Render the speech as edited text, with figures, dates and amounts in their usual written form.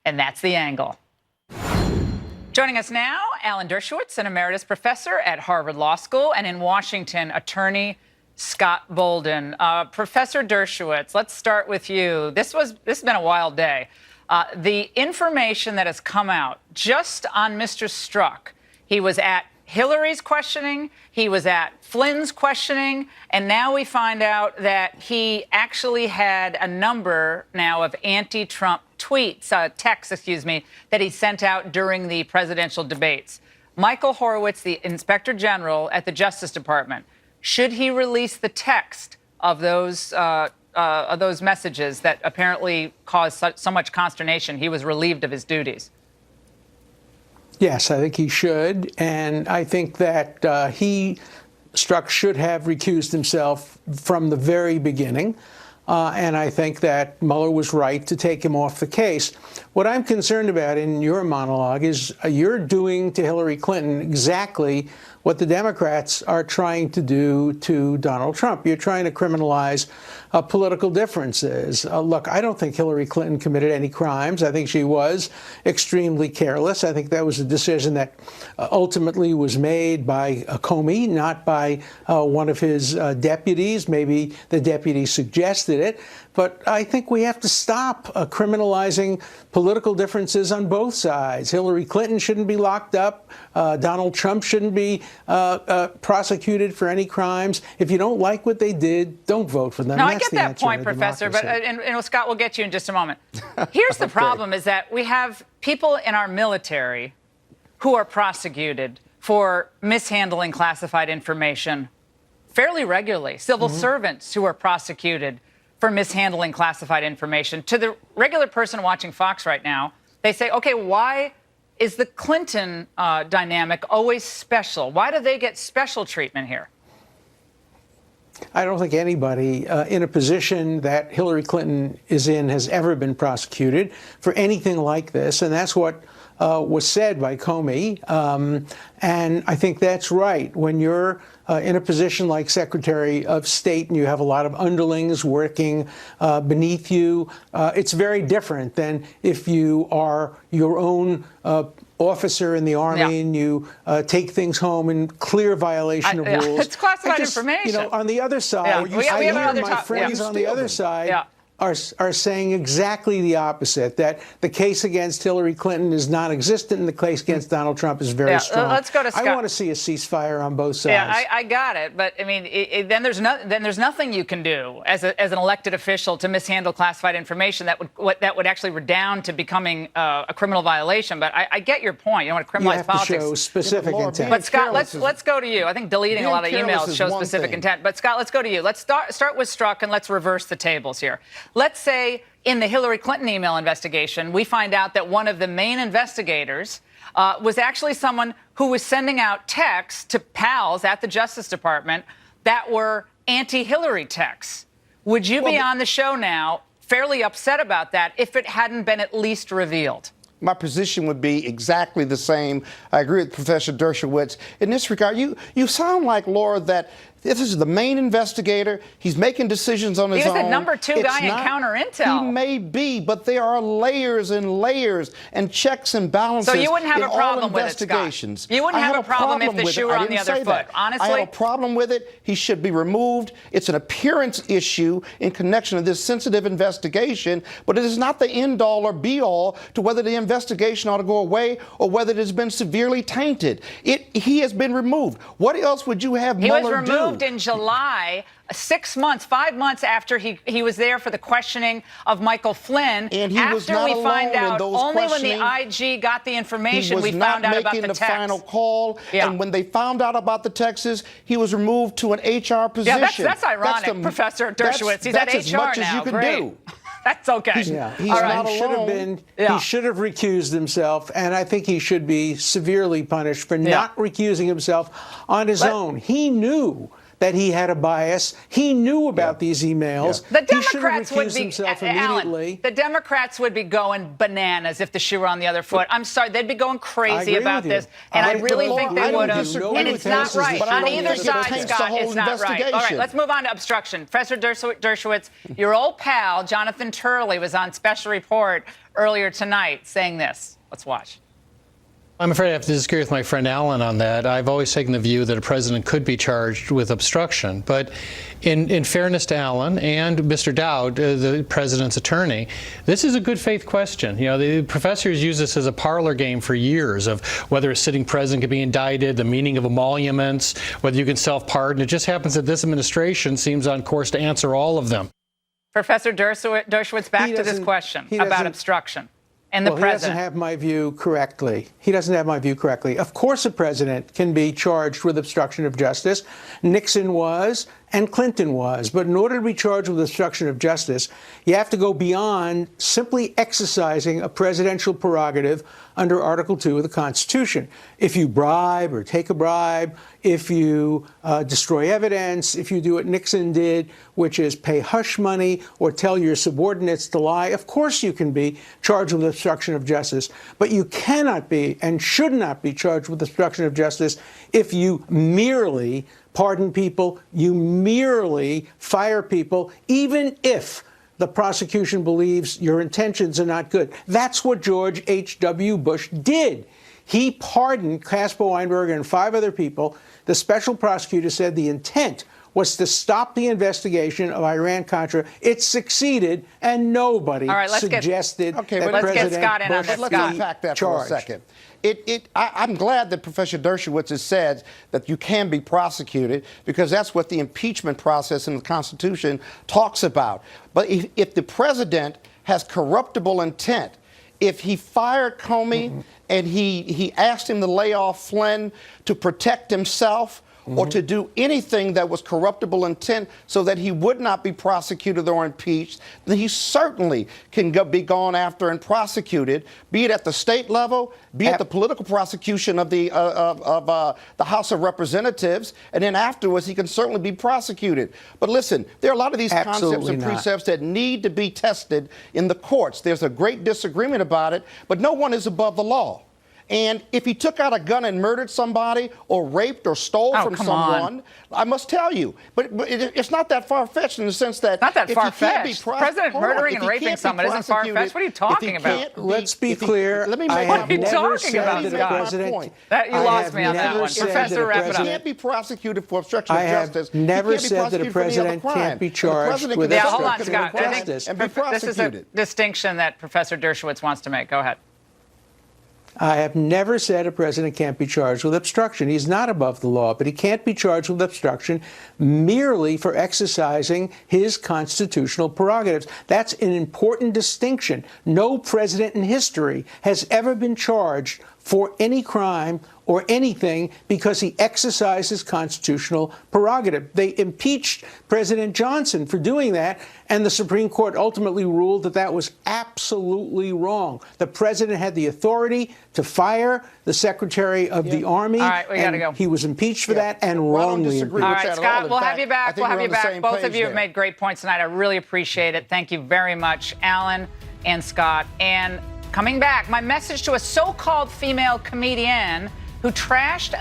And that's The Angle. Joining us now, Alan Dershowitz, an emeritus professor at Harvard Law School, and in Washington, attorney Scott Bolden. Professor Dershowitz, let's start with you. This has been a wild day. The information that has come out just on Mr. Strzok, he was at Hillary's questioning, he was at Flynn's questioning, and now we find out that he actually had a number now of anti-Trump tweets, texts, that he sent out during the presidential debates. Michael Horowitz, the Inspector General at the Justice Department, should he release the text of those messages that apparently caused so much consternation? He was relieved of his duties. Yes, I think he should. And I think that Strzok should have recused himself from the very beginning. And I think that Mueller was right to take him off the case. What I'm concerned about in your monologue is you're doing to Hillary Clinton exactly what the Democrats are trying to do to Donald Trump. You're trying to criminalize political differences. Look, I don't think Hillary Clinton committed any crimes. I think she was extremely careless. I think that was a decision that ultimately was made by Comey, not by one of his deputies. Maybe the deputy suggested it. But I think we have to stop criminalizing political differences on both sides. Hillary Clinton shouldn't be locked up. Donald Trump shouldn't be prosecuted for any crimes. If you don't like what they did, don't vote for them. No, I get that point, Professor, but and Scott, we'll get you in just a moment. Here's the problem is that we have people in our military who are prosecuted for mishandling classified information fairly regularly. Civil servants who are prosecuted for mishandling classified information. To the regular person watching Fox right now, they say, okay, why is the Clinton dynamic always special? Why do they get special treatment here? I don't think anybody in a position that Hillary Clinton is in has ever been prosecuted for anything like this. And that's what was said by Comey. And I think that's right. When you're in a position like Secretary of State and you have a lot of underlings working beneath you, it's very different than if you are your own officer in the Army and you take things home in clear violation of rules. It's classified information. You know, on the other side, I hear my friends on the other side are saying exactly the opposite, that the case against Hillary Clinton is non-existent and the case against Donald Trump is very strong. Let's go to Scott. I want to see a ceasewire on both sides. Yeah, I got it. But, I mean, then there's nothing you can do as an elected official to mishandle classified information that would actually redound to becoming a criminal violation. But I get your point. You don't want to criminalize politics. You have to show specific intent. But, Scott, let's go to you. I think deleting a lot of emails shows specific intent. But, Scott, let's go to you. Let's start with Strzok and let's reverse the tables here. Let's say in the Hillary Clinton email investigation, we find out that one of the main investigators was actually someone who was sending out texts to pals at the Justice Department that were anti-Hillary texts. Would you be on the show now fairly upset about that if it hadn't been at least revealed? My position would be exactly the same. I agree with Professor Dershowitz. In this regard, you sound like, Laura, that this is the main investigator. He's making decisions on his own. He was the number 2 guy in counter intel. He may be, but there are layers and layers and checks and balances. So you wouldn't have in a problem all with it, investigations. Scott? You wouldn't have a problem if the shoe were on the other foot. Honestly, I have a problem with it. He should be removed. It's an appearance issue in connection to this sensitive investigation, but it is not the end-all or be-all to whether the investigation ought to go away or whether it has been severely tainted. He has been removed. What else would you have Mueller do? In July, 6 months, 5 months after he was there for the questioning of Michael Flynn. And he was not alone in those only when the IG got the information, we found out about the text. He was not making the final call. And when they found out about the texts, he was removed to an HR position. Yeah, that's ironic, Professor Dershowitz. He's at HR now. That's as much as you can do. That's okay. He's not alone. He should have recused himself, and I think he should be severely punished for not recusing himself on his own. He knew that he had a bias. He knew about these emails. The He should have Democrats would recused be, himself Alan, immediately. the Democrats would be going bananas if the shoe were on the other foot. I'm sorry, they'd be going crazy agree about with you. this, and I really But think Laura, they I would don't have. disagree And with it's not you, right but I on don't either think it side, taints the Scott. whole It's not right. All right, investigation. let's move on to obstruction. Professor Dershowitz, your old pal Jonathan Turley was on Special Report earlier tonight saying this. Let's watch. I'm afraid I have to disagree with my friend Alan on that. I've always taken the view that a president could be charged with obstruction. But in fairness to Alan and Mr. Dowd, the president's attorney, this is a good faith question. You know, the professors use this as a parlor game for years of whether a sitting president can be indicted, the meaning of emoluments, whether you can self-pardon. It just happens that this administration seems on course to answer all of them. Professor Dershowitz, back to this question about obstruction. And the president. He doesn't have my view correctly. He doesn't have my view correctly. Of course, a president can be charged with obstruction of justice. Nixon was, and Clinton was. But in order to be charged with obstruction of justice, you have to go beyond simply exercising a presidential prerogative under Article 2 of the Constitution. If you bribe or take a bribe, if you destroy evidence, if you do what Nixon did, which is pay hush money or tell your subordinates to lie, of course you can be charged with obstruction of justice. But you cannot be and should not be charged with obstruction of justice if you merely pardon people, you merely fire people, even if the prosecution believes your intentions are not good. That's what George H.W. Bush did. He pardoned Caspar Weinberger and 5 other people. The special prosecutor said the intent was to stop the investigation of Iran-Contra. It succeeded, and nobody suggested that President Bush let's unpack that for a second. I'm glad that Professor Dershowitz has said that you can be prosecuted, because that's what the impeachment process in the Constitution talks about. But if the president has corruptible intent, if he fired Comey and he asked him to lay off Flynn to protect himself, or to do anything that was corruptible intent so that he would not be prosecuted or impeached, then he certainly can be gone after and prosecuted, be it at the state level, be it the political prosecution of the House of Representatives, and then afterwards he can certainly be prosecuted. But listen, there are a lot of these concepts and precepts that need to be tested in the courts. There's a great disagreement about it, but no one is above the law. And if he took out a gun and murdered somebody or raped or stole from someone, I must tell you, but it's not that far-fetched in the sense that... Not that far-fetched. President murdering and raping someone isn't far-fetched. What are you talking about? Let's be clear. What are you talking about, Scott? You lost me on that one. Professor, wrap it up. He can't be prosecuted for obstruction of justice. I have never said that a president can't be charged with obstruction of justice. This is a distinction that Professor Dershowitz wants to make. Go ahead. I have never said a president can't be charged with obstruction. He's not above the law, but he can't be charged with obstruction merely for exercising his constitutional prerogatives. That's an important distinction. No president in history has ever been charged for any crime or anything because he exercised his constitutional prerogative. They impeached President Johnson for doing that, and the Supreme Court ultimately ruled that that was absolutely wrong. The president had the authority to fire the Secretary of the Army. All right, we got to go. He was impeached for that and wrongly impeached. All right, Scott, we'll have you back. We'll have you back. Both of you have made great points tonight. I really appreciate it. Thank you very much, Alan and Scott. And coming back, my message to a so-called female comedian who trashed